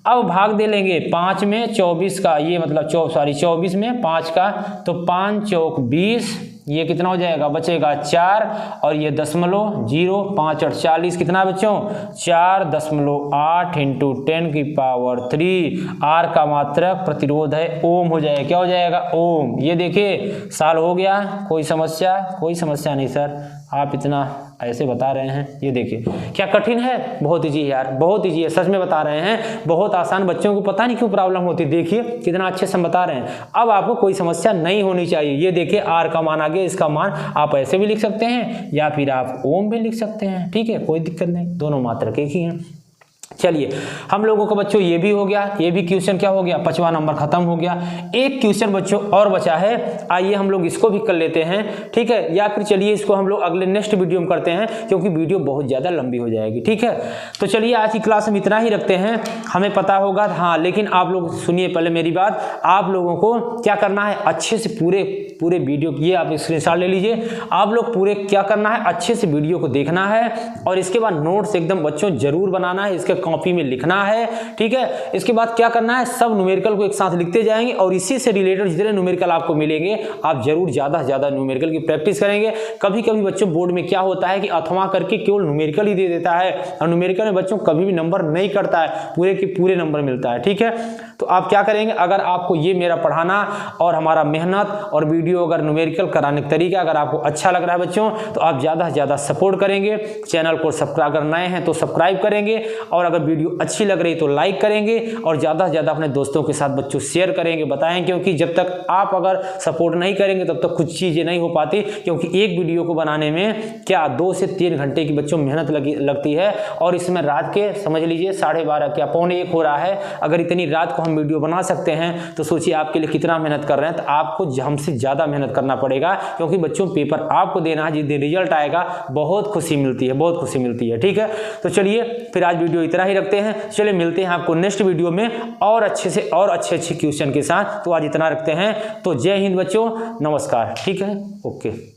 अब भाग दे लेंगे 5 में 24 का, ये मतलब 24 में 5 का, तो 5 चौक 20, ये कितना हो जाएगा, बचेगा 4 और ये दशमलव 0, 5 और 40 कितना बच्चों 4.8 इंटू 10 की पावर 3। आर का मात्रक प्रतिरोध है ओम हो जाएगा, क्या हो जाएगा ओम। ये देखिए साल हो गया, कोई समस्या, कोई समस्या नहीं सर, आप इतना ऐसे बता रहे हैं। ये देखिए क्या कठिन है, बहुत ईजी है यार, बहुत ईजी है, सच में बता रहे हैं, बहुत आसान। बच्चों को पता नहीं क्यों प्रॉब्लम होती, देखिए कितना अच्छे से बता रहे हैं। अब आपको कोई समस्या नहीं होनी चाहिए। ये देखिए आर का मान आ गया, इसका मान आप ऐसे भी लिख सकते हैं या फिर आप ओम भी लिख सकते हैं, ठीक है, कोई दिक्कत नहीं, दोनों मात्रक एक ही हैं। चलिए हम लोगों का बच्चों ये भी हो गया, ये भी क्वेश्चन क्या हो गया, 5वां नंबर खत्म हो गया। एक क्वेश्चन बच्चों और बचा है, आइए हम लोग इसको भी कर लेते हैं, ठीक है, या फिर चलिए इसको हम लोग अगले नेक्स्ट वीडियो में करते हैं क्योंकि वीडियो बहुत ज़्यादा लंबी हो जाएगी, ठीक है। तो चलिए आज की क्लास में इतना ही रखते हैं, हमें पता होगा हाँ, लेकिन आप लोग सुनिए पहले मेरी बात, आप लोगों को क्या करना है, अच्छे से पूरे वीडियो, ये आप स्क्रीनशॉट ले लीजिए, आप लोग पूरे क्या करना है, अच्छे से वीडियो को देखना है और इसके बाद नोट्स एकदम बच्चों जरूर बनाना है, इसके कॉपी में लिखना है, ठीक है। इसके बाद क्या करना है, सब न्यूमेरिकल को एक साथ लिखते जाएंगे और इसी से रिलेटेड जितने न्यूमेरिकल आपको मिलेंगे आप जरूर ज्यादा से ज्यादा न्यूमेरिकल की प्रैक्टिस करेंगे। कभी कभी बच्चों बोर्ड में क्या होता है कि अथवा करके केवल न्यूमेरिकल ही दे देता है और न्यूमेरिकल में बच्चों कभी भी नंबर नहीं करता है, पूरे के पूरे नंबर मिलता है, ठीक है। तो आप क्या करेंगे, अगर आपको ये मेरा पढ़ाना और हमारा मेहनत और वीडियो अगर न्यूमेरिकल कराने का तरीका अगर आपको अच्छा लग रहा है बच्चों, तो आप ज़्यादा से ज़्यादा सपोर्ट करेंगे, चैनल को सब्सक्राइब अगर नए हैं तो सब्सक्राइब करेंगे और अगर वीडियो अच्छी लग रही तो लाइक करेंगे और ज़्यादा से ज़्यादा अपने दोस्तों के साथ बच्चों शेयर करेंगे, बताएं, क्योंकि जब तक आप अगर सपोर्ट नहीं करेंगे तब तक कुछ चीज़ें नहीं हो पाती, क्योंकि एक वीडियो को बनाने में क्या 2 से 3 घंटे की बच्चों मेहनत लगती है और इसमें रात के समझ लीजिए 12:30 क्या 12:45 हो रहा है। अगर इतनी रात को हम वीडियो बना सकते हैं तो सोचिए आपके लिए कितना मेहनत कर रहे हैं। तो आपको हमसे ज़्यादा मेहनत करना पड़ेगा, क्योंकि बच्चों पेपर आपको देना है, जिस दिन रिजल्ट आएगा बहुत खुशी मिलती है, बहुत खुशी मिलती है, ठीक है। तो चलिए फिर आज वीडियो इतना ही रखते हैं, चलिए मिलते हैं आपको नेक्स्ट वीडियो में और अच्छे से और अच्छे क्वेश्चन के साथ। तो आज इतना रखते हैं, तो जय हिंद बच्चों, नमस्कार, ठीक है, ओके।